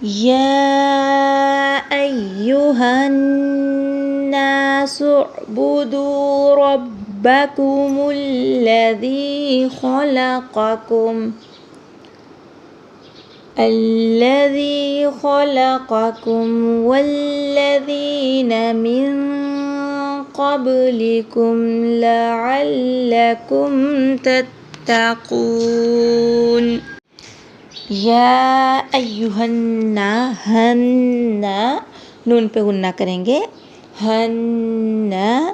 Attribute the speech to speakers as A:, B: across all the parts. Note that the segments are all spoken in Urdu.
A: يا أيها الناس اعبدوا ربكم الذي خلقكم والذين من قبلكم لعلكم تتقون یا ایہنا ہننا نون پہ غنہ کریں گے ہننا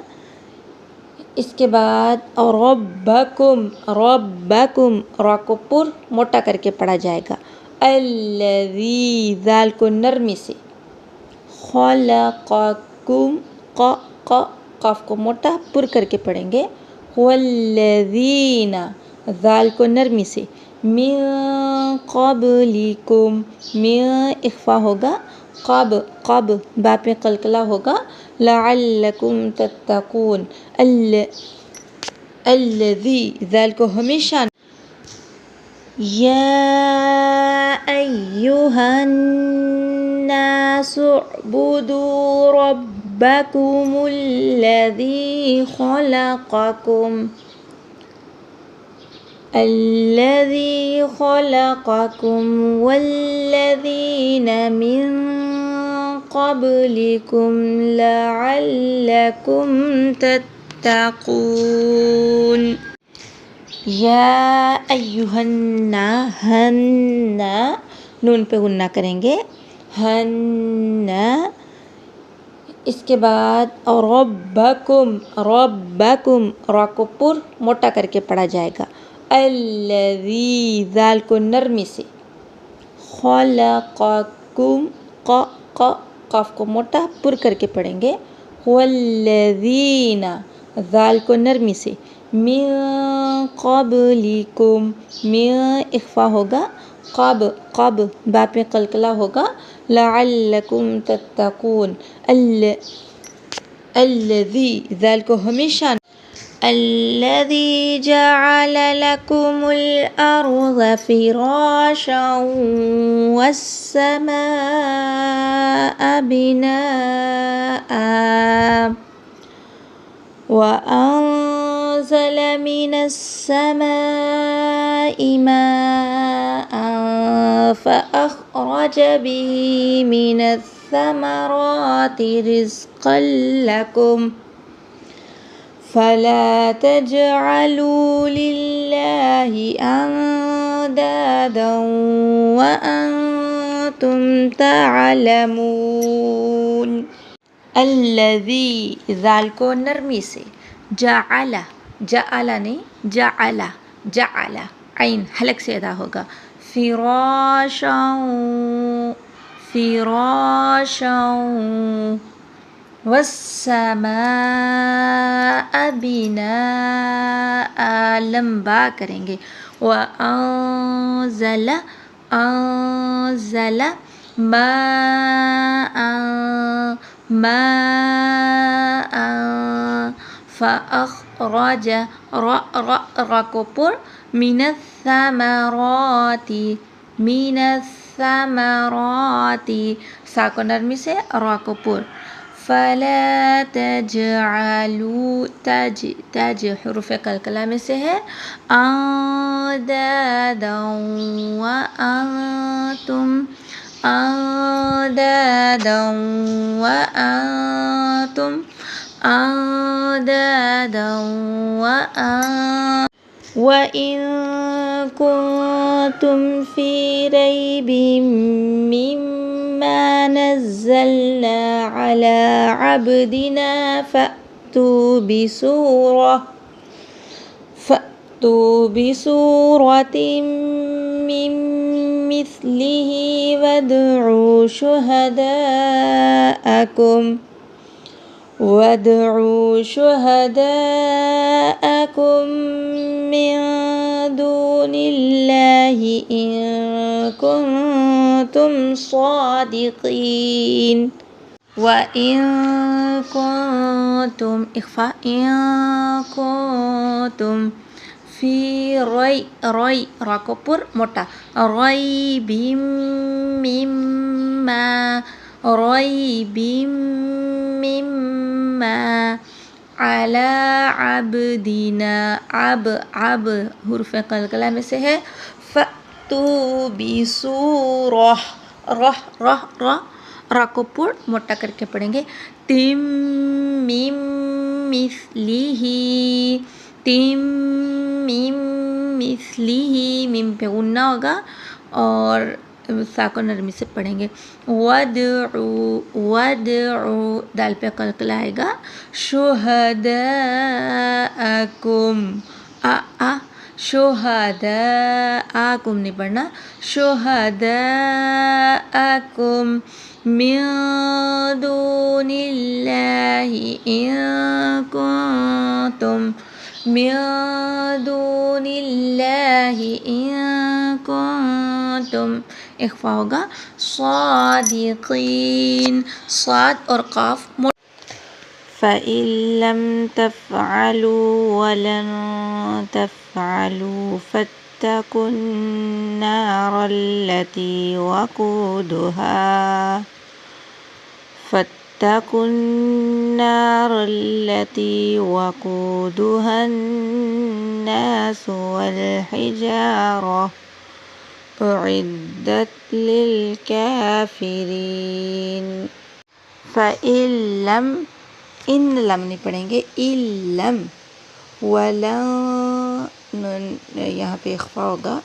A: اس کے بعد ربکم ربکم را کو پر موٹا کر کے پڑھا جائے گا الذی ذال کو نرمی سے خلقکم قاف کو موٹا پر کر کے پڑھیں گے والذین ذال کو نرمی سے من قبلکم من اخفا ہوگا قب با پہ قلقلہ ہوگا لعلکم تتقون الذی ذال کو ہمیشہ یا ایہا الناس اعبدوا ربکم الذی خلقکم والذین من قبلکم لعلکم تتقون یا ایہنا ہننا نون پہ غنہ کریں گے ہننا اس کے بعد ربکم را کو پر موٹا کر کے پڑھا جائے گا الذی ذال کو نرمی سے خلقکم قاف کو موٹا پر کر کے پڑھیں گے والذین ذال کو نرمی سے من قبلکم من اخفا ہوگا قب با پہ قلقلہ ہوگا لعلکم تتقون الذی ذال کو ہمیشہ الذی جعل لکم الارض فراشا والسماء بناء وأنزل من السماء ماء فأخرج به من الثمرات رزقا لكم فلا تجعلوا لله أندادا وأنتم تعلمون الذی ذال کو نرمی سے جعل نہیں جعل عین حلق سے ادا ہوگا فراشا والسماء بناء لمبا کریں گے وانزل ماء فأخرج را کو پر من الثمرات سا کو نرمی سے را کو پر فلا تجعلوا تج حروف قلقلہ میں سے ہے اندادا وَإِن كُنتُمْ فِي رَيْبٍ مِّمَّا نَزَّلْنَا عَلَىٰ عَبْدِنَا فَأْتُوا بِسُورَةٍ مِّن مِّثْلِهِ وَادْعُوا شُهَدَاءَكُم مِّن دُونِ اللَّهِ إِن كُنتُمْ صَادِقِينَ وَإِن كُنتُمْ فِي رَيْ را کو پر موٹا رَيْبٍ ريب مما على عبدنا عب حروف قلقلہ میں سے ہے فَأْتُوا بِسُورَةٍ را کو پور موٹا کر کے پڑھیں گے تم مم مثلیہ میم پہ غنہ ہوگا اور سا کو نرمی سے پڑھیں گے وَادْعُوا دال پہ قلقلہ آئے گا شُہَدَاءَکُمْ شُہَدَاءَکُمْ نہیں پڑھنا شُہَدَاءَکُمْ مِن دُونِ اللَّهِ إِن كُنتُمْ اخفا ہوگا صادقین صاد اور قاف فَإِن لَّمْ تَفْعَلُوا وَلَن تَفْعَلُوا فَاتَّقُوا النَّارَ التي وقودها الناس والحجارة أعدت للكافرين فَإِن لَّمْ ان لم نہیں پڑھیں گے لم ولن یہاں پہ اخفا ہوگا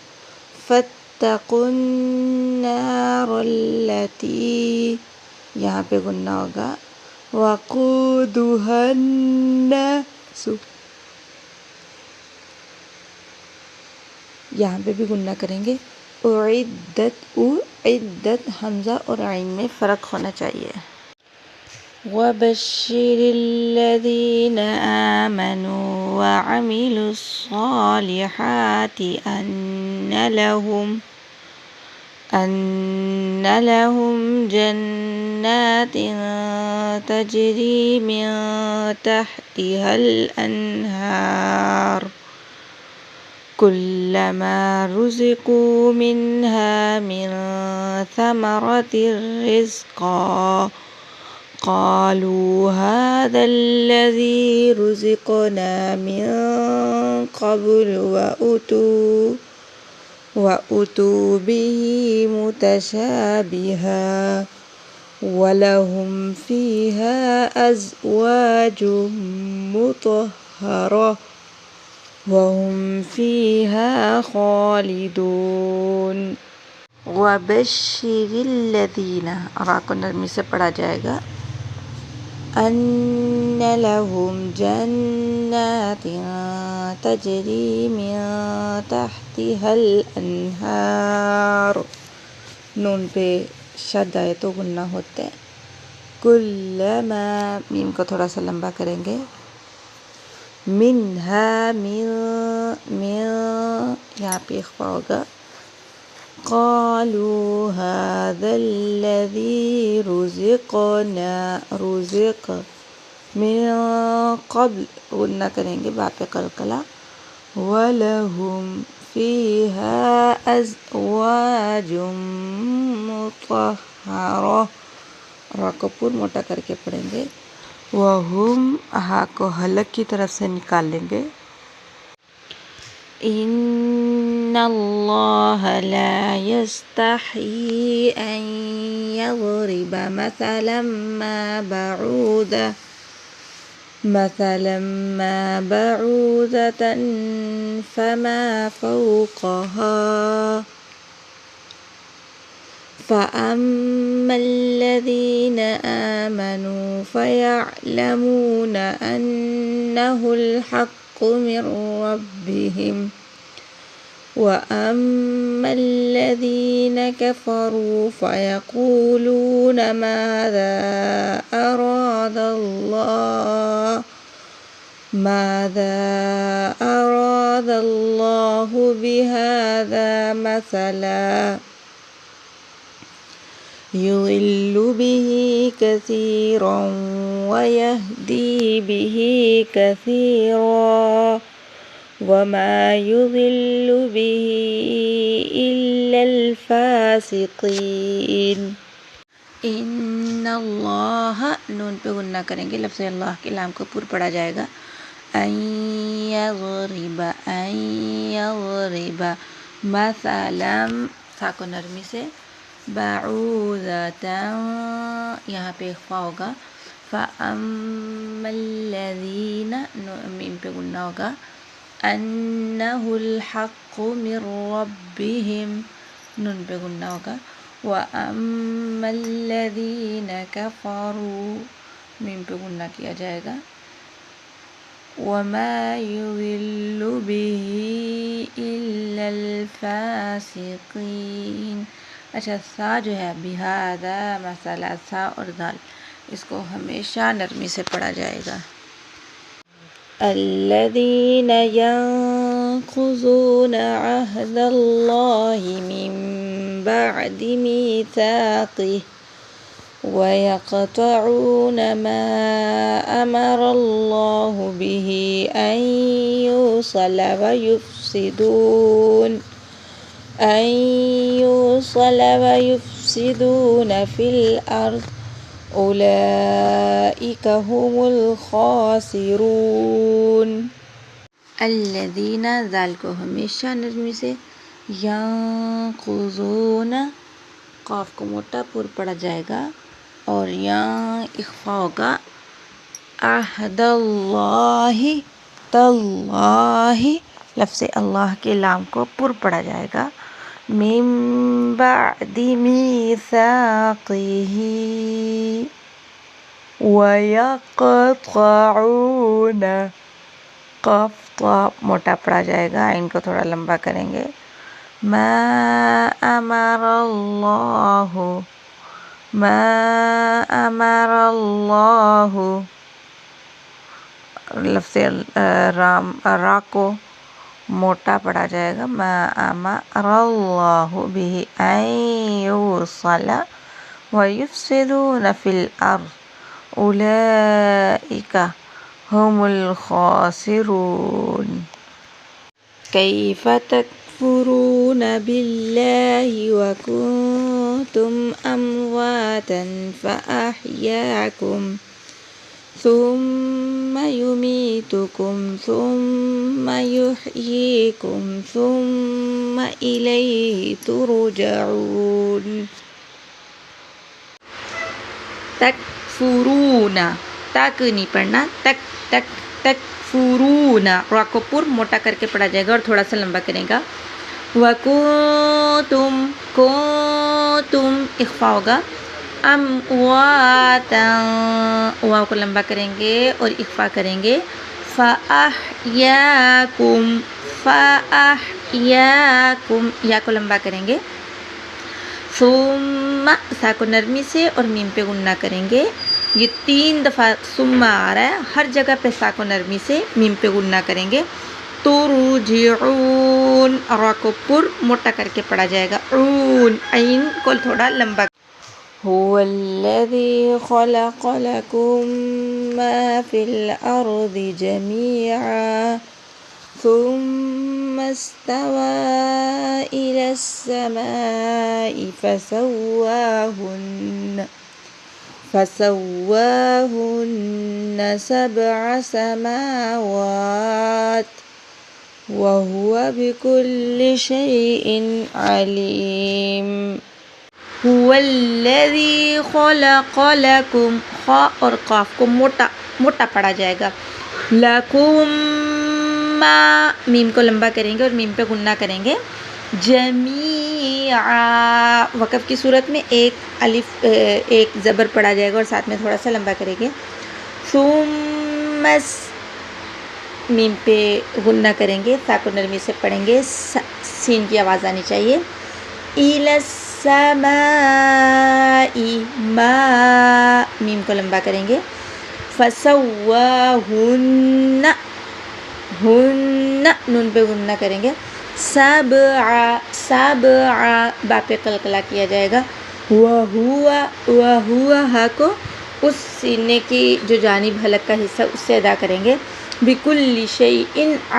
A: فَاتَّقُوا النَّارَ التي یہاں پہ غنہ ہوگا وَقُودُهَا النَّاسُ یہاں پہ بھی غنہ کریں گے عدت حمزہ اور عین میں فرق ہونا چاہیے وَبَشِّرِ الَّذِينَ آمَنُوا وَعَمِلُوا الصَّالِحَاتِ أَنَّ لَهُمْ جَنَّاتٍ تَجْرِي مِن تَحْتِهَا الْأَنْهَارُ كُلَّمَا رُزِقُوا مِنْهَا مِن ثَمَرَةٍ رِزْقًا قالوا هذا الذي رزقنا من قبل وأتوا به متشابها ولهم فيها أزواج مطهرة وهم فيها خالدون وبشر الذین را کو نرمی سے پڑھا جائے گا أن لهم جنات تجري من تحتها الأنهار نون پہ شد آئے تو غنہ ہوتے ہیں کلما میم کو تھوڑا سا لمبا کریں گے منہا من یہاں پہ اخفا ہوگا قالوا هذا الذي رزقنا رزق من قبل غنہ کریں گے با پہ قلقلہ وَلَهُمْ فِيهَا أَزْوَاجٌ مُطَهَّرَةٌ را کو پور موٹا کر کے پڑھیں گے وَهُمْ ہا کو حلق کی طرف سے نکال لیں گے إِنَّ اللَّهَ لَا يَسْتَحْيِي أَن يَضْرِبَ مَثَلًا مَا بَعُوضَةً فَمَا فَوْقَهَا فَأَمَّا الَّذِينَ آمَنُوا فَيَعْلَمُونَ أَنَّهُ الْحَقُّ مِنْ رَبِّهِمْ وَأَمَّا الَّذِينَ كَفَرُوا فَيَقُولُونَ مَاذَا أَرَادَ اللَّهُ بِهَذَا مَثَلًا يُضِلُّ بِهِ كَثِيرًا وَيَهْدِي بِهِ كَثِيرًا وَمَا يُضِلُّ بِهِ إِلَّا الْفَاسِقِينَ ان اللہ نون پہ غنہ کریں گے، لفظ اللہ کے لام کو پر پڑھا جائے گا. ان یضرب مثلا سا کو نرمی سے، بعوضۃ یہاں پہ اخفا ہوگا، فاما الذین میم پہ غنہ ہوگا، انہ الحق من ربہم نون پہ غنہ ہوگا، وَأَمَّا الَّذِينَ كَفَرُوا میم پہ غنہ کیا جائے گا، وَمَا يُضِلُّ بِهِ إِلَّا الْفَاسِقِينَ. اچھا سا جو ہے بِهَذَا مسئلہ سا اور دال اس کو ہمیشہ نرمی سے پڑھا جائے گا. الَّذِينَ يَنقُضُونَ عَهْدَ اللَّهِ مِن بَعْدِ مِيثَاقِهِ وَيَقْطَعُونَ مَا أَمَرَ اللَّهُ بِهِ أَن يُوصَلَ وَيُفْسِدُونَ فِي الْأَرْضِ أُولَئِكَ هُمُ الْخَاسِرُونَ. الذین ذال کو ہمیشہ نرمی سے، ینقضون قاف کو موٹا پر پڑا جائے گا اور یاں اخفا ہوگا، عہد اللہ تاللہ لفظ اللہ کے لام کو پر پڑا جائے گا، من بعد میثاقہ وَيَقْطَعُونَ قاف طا موٹا پڑا جائے گا، ان کو تھوڑا لمبا کریں گے، ما امر اللہ لفظ را کو موٹا پڑا جائے گا، ما امر اللہ بہ ان یوصل ویفسدون فی الارض اولئک هم الخاسرون. کیف تکفرون باللہ وکنتم امواتا فاحیاکم ثم یمیتکم ثم یحییکم ثم الیہ ترجعون. تکفرون تک نہیں پڑھنا، تک تک تکفرون را کو پر موٹا کر کے پڑھا جائے گا اور تھوڑا سا لمبا کرے گا، وَكُنْتُمْ كُنْتُمْ اخفا ہوگا، امواتا واو کو لمبا کریں گے اور اخفا کریں گے، فَأَحْيَاكُمْ یا کو لمبا کریں گے، ثم سا کو نرمی سے اور میم پہ غنہ کریں گے. یہ 3 دفعہ ثم آ رہا ہے، ہر جگہ پہ سا کو نرمی سے میم پہ غنہ کریں گے. ترجعون را کو پر موٹا کر کے پڑھا جائے گا، عون عین کو تھوڑا لمبا. هو الذی خلق لکم ما فی الارض جمیعا ثم استوى إلى السماء فسواهن 7 سماوات وهو بكل شيء عليم. هو الذي خلق لكم خا اور قاف کو موٹا پڑا جائے گا، لکم میم کو لمبا کریں گے اور میم پہ غنہ کریں گے، جمیعا وقف کی صورت میں ایک زبر پڑا جائے گا اور ساتھ میں تھوڑا سا لمبا کریں گے، ثم میم پہ غنہ کریں گے، سا کو نرمی سے پڑھیں گے، سین کی آواز آنی چاہیے، الی السماء ما میم کو لمبا کریں گے، فسواہن ہن نون پہ غنہ کریں گے، سبع با پہ قلقلہ کیا جائے گا، وہو ہا کو اس سینے کی جو جانب حلق کا حصہ اس سے ادا کریں گے، بکل شیء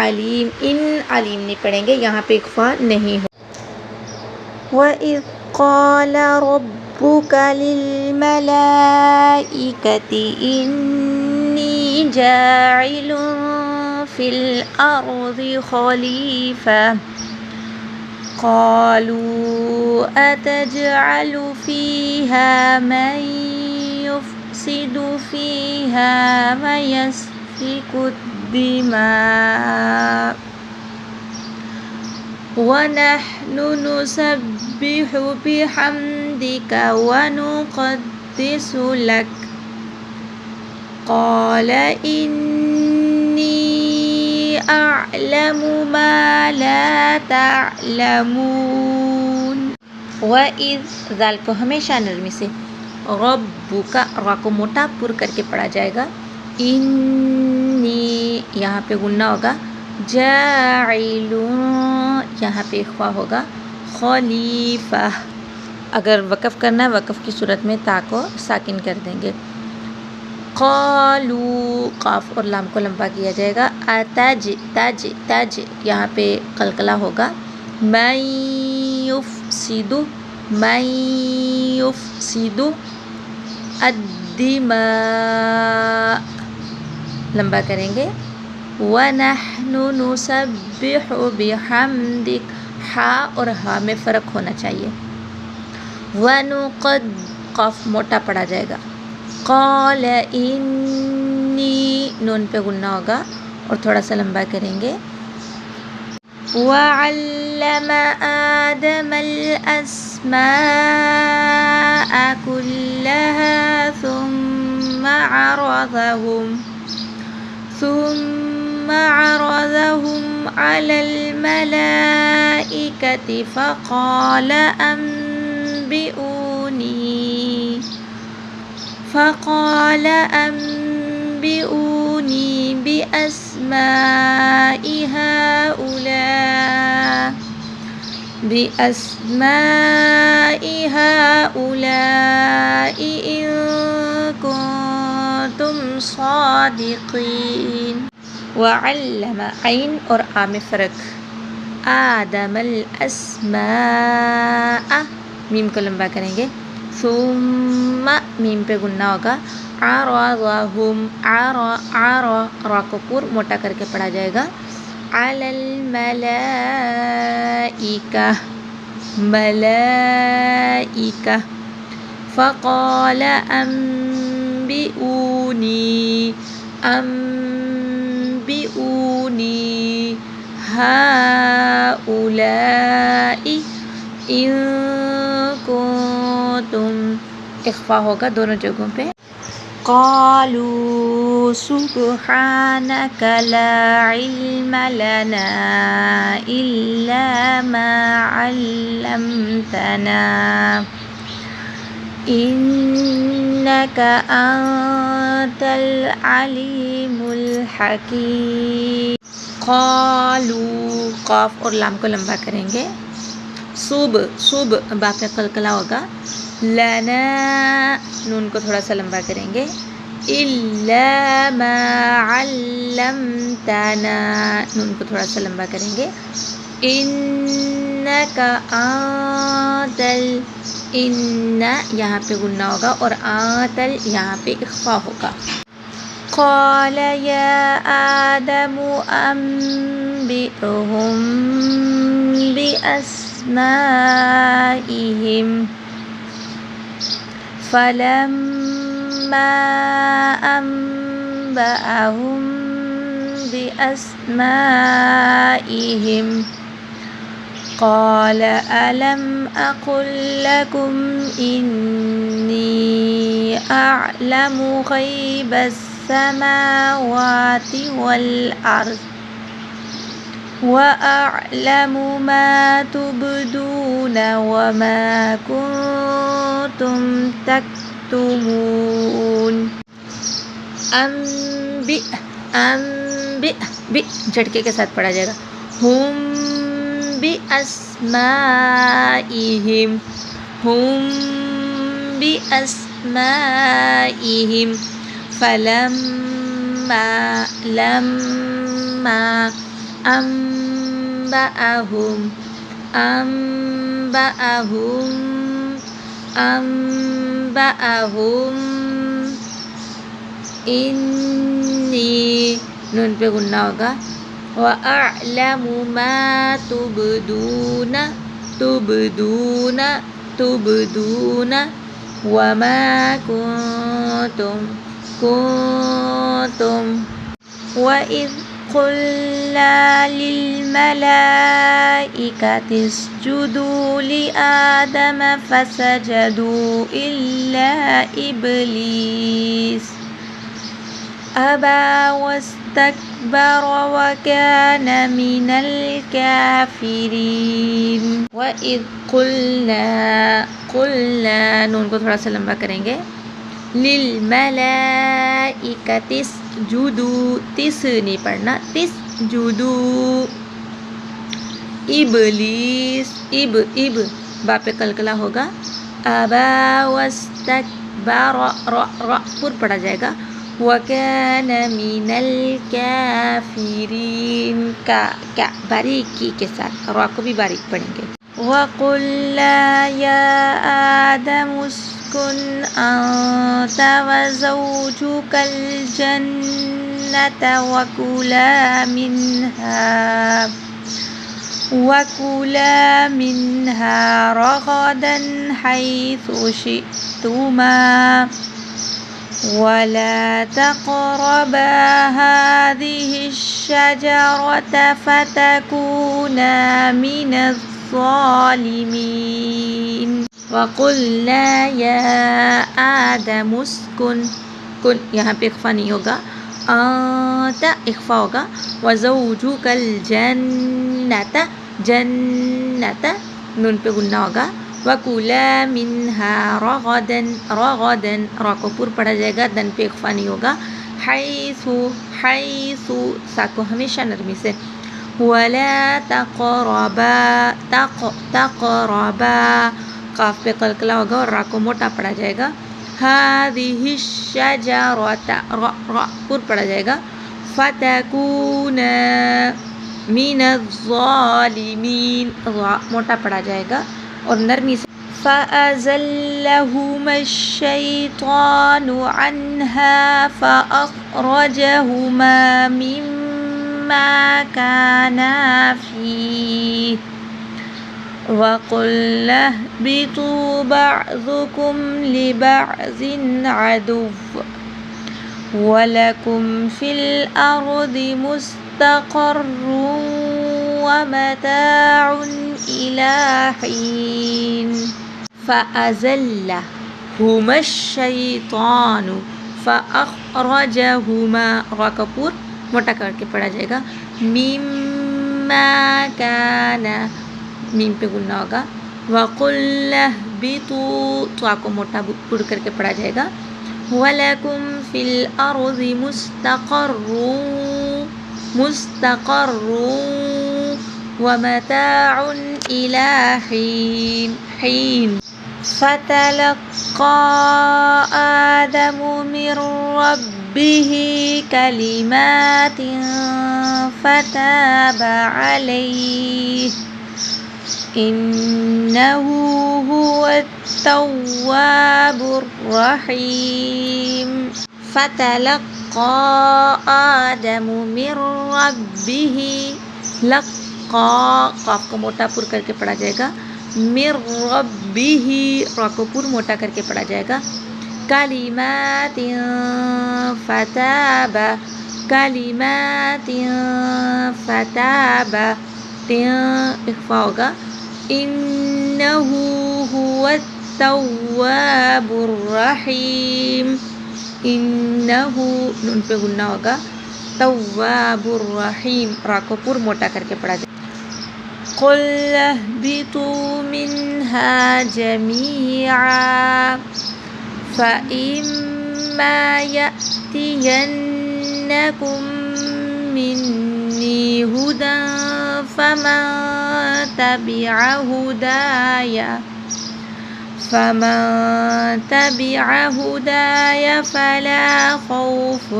A: علیم ان علیم نہیں پڑھیں گے، یہاں پہ اخفا نہیں ہو. وَإِذْ قال ربك للملائكة إني جاعل في الأرض خليفة قالوا أتجعل فيها من يفسد فيها ويسفك الدماء ونحن نسبح بحمدك ونقدس لك قال إني أعلم ما لا تعلمون وَإِذْ ذال کو ہمیشہ نرمی سے ربک را کو موٹا پر کر کے پڑھا جائے گا انی یہاں پہ غنہ ہوگا جاعل یہاں پہ اخفا ہوگا خلیفہ اگر وقف کرنا ہے وقف کی صورت میں تا کو ساکن کر دیں گے قالو قاف اور لام کو لمبا کیا جائے گا تج تج یہاں پہ قلقلہ ہوگا من یفسد الدماء لمبا کریں گے وَنَحْنُ نُسَبِّحُ بِحَمْدِكَ ہا اور ہا میں فرق ہونا چاہیے وَنُقَدْ قاف موٹا پڑا جائے گا قَالَ إِنِّي نون پہ غنہ ہوگا اور تھوڑا سا لمبا کریں گے وَعَلَّمَ آدَمَ الْأَسْمَاءَ كُلَّهَا ثُمَّ عرضهم على الملائكة فقال أنبئوني بأسماء هؤلاء إن كنتم صادقين وعلم عین اور آ میں فرق آدم الاسماء میم کو لمبا کریں گے ثم میم پہ غنہ ہوگا عرضهم را کو پر موٹا کر کے پڑھا جائے گا علی الملائکہ فقال أنبئوني هؤلاء إن كنتم اخفا ہوگا دونوں جگہوں پہ قالوا سبحانك لا علم لنا إلا ما علمتنا إنك أنت العليم الحكيم قالوا قاف اور لام کو لمبا کریں گے صوب با پہ قلقلہ ہوگا لنا نون کو تھوڑا سا لمبا کریں گے إلا ما علمتنا نون کو تھوڑا سا لمبا کریں گے إنك أنت ان یہاں پہ غنہ ہوگا اور آتل یہاں پہ اخفا ہوگا قال یا آدم انبئهم بأسمائهم فلما أنبأهم بأسمائهم قال ألم أقل لكم إني أعلم غيب السماوات والأرض وأعلم ما تبدون وما كنتم تكتمون انبئ جھٹکے کے ساتھ پڑھا جائے گا ہم بأسمائهم فلما أنبأهم انبأہم انی نون پہ غنہ ہوگا وَأَعْلَمُ مَا تُبْدُونَ وَمَا كُنْتُمْ وَإِذْ قُلْنَا لِلْمَلَائِكَةِ اسْجُدُوا لِآدَمَ فَسَجَدُوا إِلَّا إِبْلِيسَ أَبَى وَاسْتَكْبَرَ وَكَانَ مِنَ الْكَافِرِينَ وَإِذْ قُلْنَا نون کو تھوڑا سا لمبا کریں گے لِلْمَلَائِكَةِ اسْجُدُوا تس نہیں پڑھنا تسجدوا ابلیس اب با پہ کلکلا ہوگا ابا واستکبر را پر پڑھا جائے گا وَكَانَ مِنَ الْكَافِرِينَ کا باریکی کے ساتھ را کو بھی باریک پڑھیں گے وَقُلْنَا يَا آدَمُ اسْكُنْ أَنْتَ وَزَوْجُكَ الْجَنَّةَ وَكُلَا مِنْهَا رَغَدًا حَيْثُ شِئْتُمَا وَلَا تَقْرَبَا هَذِهِ الشَّجَرَةَ فَتَكُونَا مِنَ الظَّالِمِينَ وَقُلْنَا يَا آدَمُ اسْكُنْ یہاں پہ اخفا نہیں ہوگا انت اخفا ہوگا وزوجک الجنت جنت نون پہ غنہ ہوگا وَكُلَا مِنْهَا رَغَدًا را کو پر پڑھا جائے گا دن پہ اخفا نہیں ہوگا حیث سا کو ہمیشہ نرمی سے وَلَا تَقْرَبَا قاف پہ قلقلہ ہوگا اور را کو موٹا پڑھا جائے گا هَذِهِ الشَّجَرَةَ را پر پڑھا جائے گا فَتَكُونَا مِنَ الظَّالِمِينَ را موٹا پڑھا جائے گا اور نرمی سے فَأَزَلَّهُمَا الشَّيْطَانُ عَنْهَا فَأَخْرَجَهُمَا مِمَّا كَانَا فِيهِ وَقُلْنَا اهْبِطُوا بَعْضُكُمْ لِبَعْضٍ عَدُوٌّ وَلَكُمْ فِي الْأَرْضِ مُسْتَقَرٌّ وَمَتَاعٌ إِلَى حِينٍ فَأَزَلَّهُمَا الشَّيْطَانُ فَأَخْرَجَهُمَا را کا پور موٹا کر کے پڑھا جائے گا مِمَّا كَانَ میم پہ غنہ ہوگا وَقُلْنَا اهْبِطُوا تو آپ کو موٹا پڑھ کر کے پڑھا جائے گا وَلَكُمْ فِي الْأَرْضِ مُسْتَقَرٌّ وَمَتَاعٌ إِلَى حِينٍ فَتَلَقَّى آدَمُ مِنْ رَبِّهِ كَلِمَاتٍ فَتَابَ عَلَيْهِ إِنَّهُ هُوَ التَّوَّابُ الرَّحِيمُ فَتَلَقَّى آدَمُ مِنْ رَبِّهِ لَقَّى قاف کو موٹا پر کر کے پڑھا جائے گا مِنْ رَبِّهِ را کو پر موٹا کر کے پڑھا جائے گا کلمات فتاب اخفا ہوگا إِنَّهُ هُوَ التَّوَّابُ الرَّحِيمُ إِنَّهُ نون پہ غنہ ہوگا تواب الرحیم را کو پر موٹا کر کے پڑھا جائے قُلْ اهْبِطُوا مِنْهَا جَمِيعًا فَإِمَّا يَأْتِيَنَّكُمْ مِنِّي هُدًى فَمَنْ تَبِعَ هُدَايَ فَلَا خَوْفٌ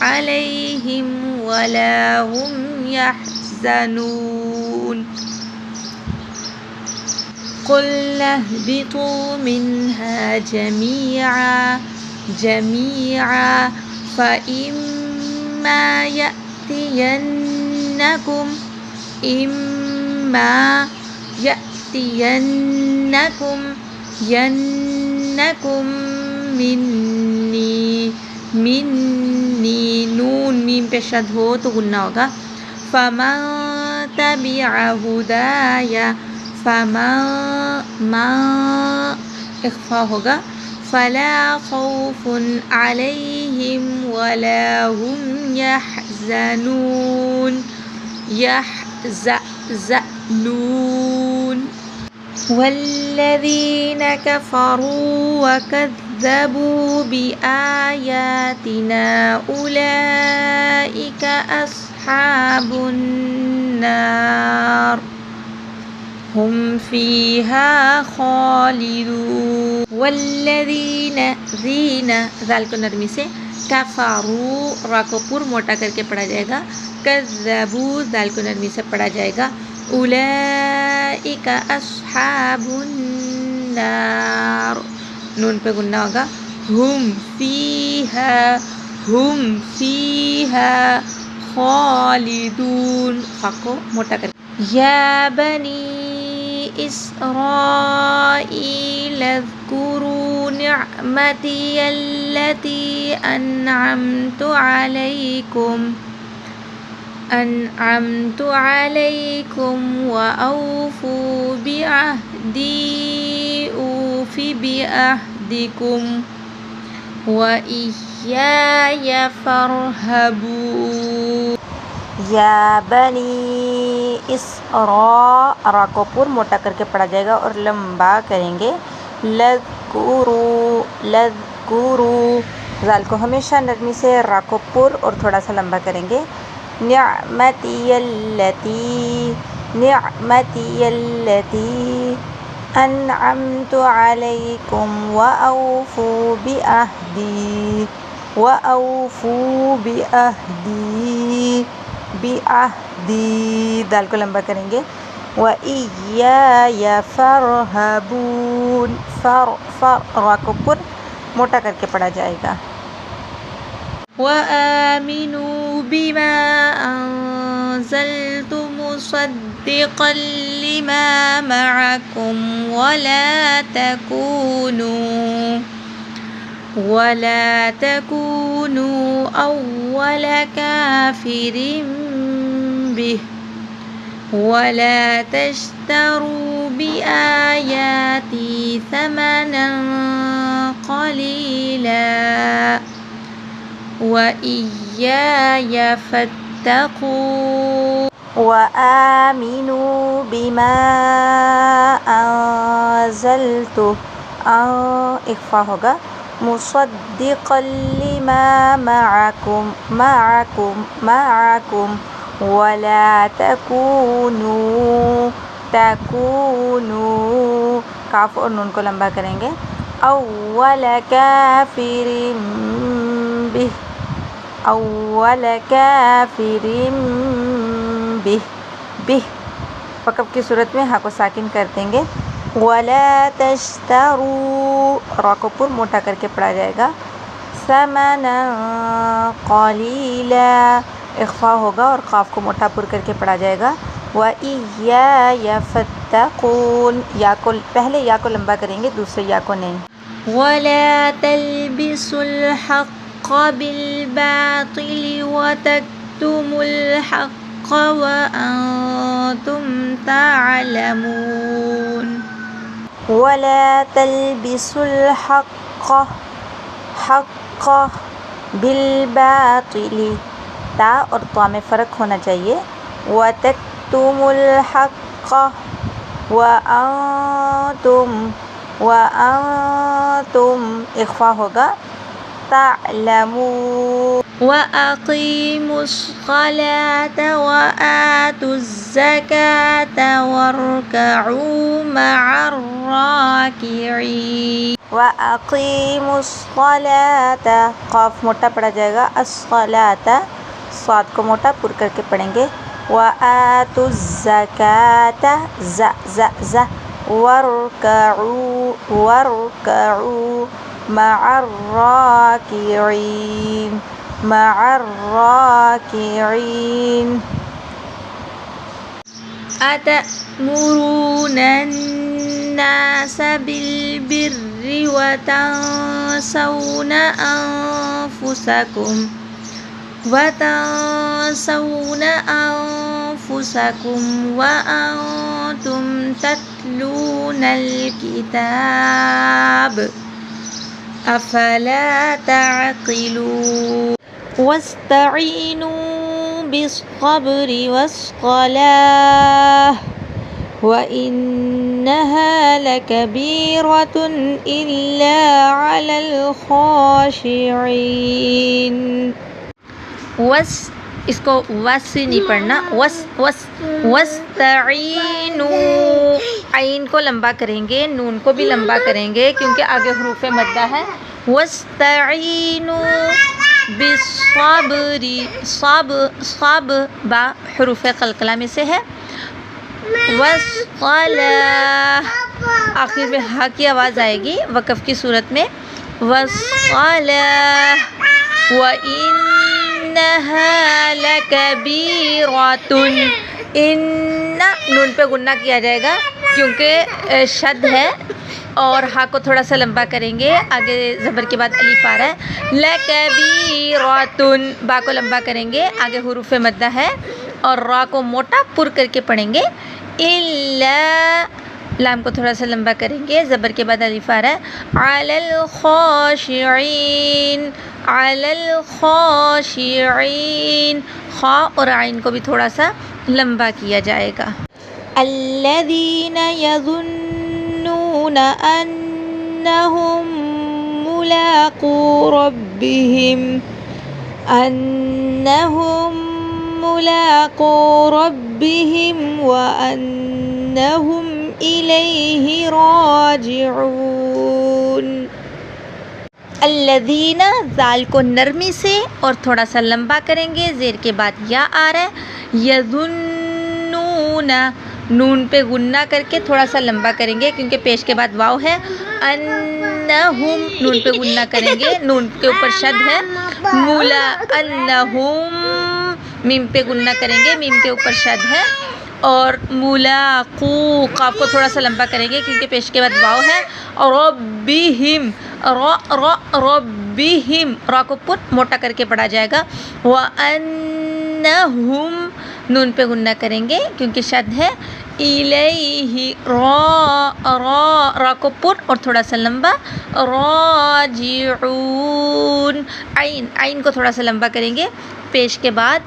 A: عَلَيْهِمْ وَلَا هُمْ يَحْزَنُونَ قُلْنَا اهْبِطُوا مِنْهَا جَمِيعًا فَإِمَّا يَأْتِيَنَّكُمْ منی نون میم پہ شد ہو تو غنہ ہوگا. فَمَن تَبِعَ هُدَايَ اخفا ہوگا. فَلَا خَوْفٌ عَلَيْهِمْ وَلَا هُمْ يَحْزَنُونَ. وَالَّذِينَ كَفَرُوا وَكَذَّبُوا بِآيَاتِنَا أُولَئِكَ أَصْحَابُ النَّارِ هُمْ فِيهَا خَالِدُونَ. والذین ذال کو نرمی سے کفروا را کو پر موٹا کر کے پڑھا جائے گا. کذبوا ذال کو نرمی سے پڑھا جائے گا. اولئک اصحاب النار نون پہ غنہ ہوگا. ہم فیہا خالدون خا کو موٹا کر کے. یا بنی اسرائیل اذکروا نعمتی التی انعمت علیکم وأوفوا بعہدی اوف بعہدکم وإیای فارہبون. یا بنی را کو پر موٹا کر کے پڑھا جائے گا اور لمبا کریں گے. لذکروا ذال کو ہمیشہ نرمی سے را کو پر اور تھوڑا سا لمبا کریں گے. نعمتی التی انعمت علیکم وأوفوا بعہدی دال کو لمبا کریں گے. وإیای فارہبون را کو پر موٹا کر کے پڑھا جائے گا. وآمنوا بما أنزلت مصدقا لما معكم ولا تكونوا أول كافر به ولا تشتروا بآياتي ثمنا قليلا وإياي فاتقون. وآمنوا بما أنزلت اخفا ہوگا. مصدقا لما معكم ولا تكونوا کاف اور نون کو لمبا کریں گے. اول کافر به وقف کی صورت میں ہا کو ساکن کر دیں گے. ولا تشتروا را کو پر موٹا کر کے پڑھا جائے گا. ثمنا قلیلا اخفا ہوگا اور قاف کو موٹا پر کر کے پڑھا جائے گا. وإیای فاتقون پہلے یا کو لمبا کریں گے دوسرے یا کو نہیں. ولا تلبسوا الحق بالباطل وتكتموا الحق وأنتم تعلمون. ولا تلبسوا الحق بالباطل تا اور طا میں فرق ہونا چاہیے. وتكتموا الحق وأنتم اخفا ہوگا. تعلمون. وأقيموا الصلاة وآتوا الزكاة واركعوا مع الراكعين. وأقيموا الصلاة قاف موٹا پڑھا جائے گا. الصلاة صاد کو موٹا پر کر کے پڑھیں گے. وآتوا الزكاة واركعوا مع الراكعين. أتأمرون الناس بالبر وتنسون أنفسكم وأنتم تتلون الكتاب أفلا تعقلون. واستعينوا بالصبر والصلاة وإنها لكبيرة إلا على الخاشعين. اس کو وس سے نہیں پڑھنا، وستعینو، عین کو لمبا کریں گے، نون کو بھی لمبا کریں گے کیونکہ آگے حروف مدہ ہے. وستعینو بالصبر، صاب با حروف قلقلہ میں سے ہے. والصلاة آخر میں ہا کی آواز آئے گی وقف کی صورت میں. والصلاة وَإِنَّهَا لَكَبِيرَةٌ. ان نون پہ غنہ کیا جائے گا کیونکہ شد ہے، اور ہا کو تھوڑا سا لمبا کریں گے، آگے زبر کے بعد الف آ رہا ہے. لَكَبِيرَةٌ با کو لمبا کریں گے، آگے حروف مدہ ہے، اور را کو موٹا پر کر کے پڑھیں گے. إِلَّا لام کو تھوڑا سا لمبا کریں گے، زبر کے بعد الف آ رہا ہے. عَلَى الْخَاشِعِينَ، عَلَى الْخَاشِعِينَ، خا اور عین کو بھی تھوڑا سا لمبا کیا جائے گا. الَّذِينَ يَظُنُّونَ أَنَّهُم مُّلَاقُو رَبِّهِمْ وَأَنَّهُمْ إِلَيْهِ راجعون. الذین زال کو نرمی سے اور تھوڑا سا لمبا کریں گے، زیر کے بعد یا آ رہا ہے. یظنون، نون پہ غنہ کر کے تھوڑا سا لمبا کریں گے کیونکہ پیش کے بعد واو ہے. انہم، نون پہ غنہ کریں گے، نون کے اوپر شد ہے. مولا انہم، میم پہ غنہ کریں گے، میم کے اوپر شد ہے. اور ملاقو، قاف کو تھوڑا سا لمبا کریں گے کیونکہ پیش کے بعد واو ہے. اور ربہم، ربہم، را کو پر موٹا کر کے پڑھا جائے گا. وَأَنَّهُمْ، نون پہ غنہ کریں گے کیونکہ شد ہے. الیہ، را کو پر اور تھوڑا سا لمبا. راجعون، عین کو تھوڑا سا لمبا کریں گے، پیش کے بعد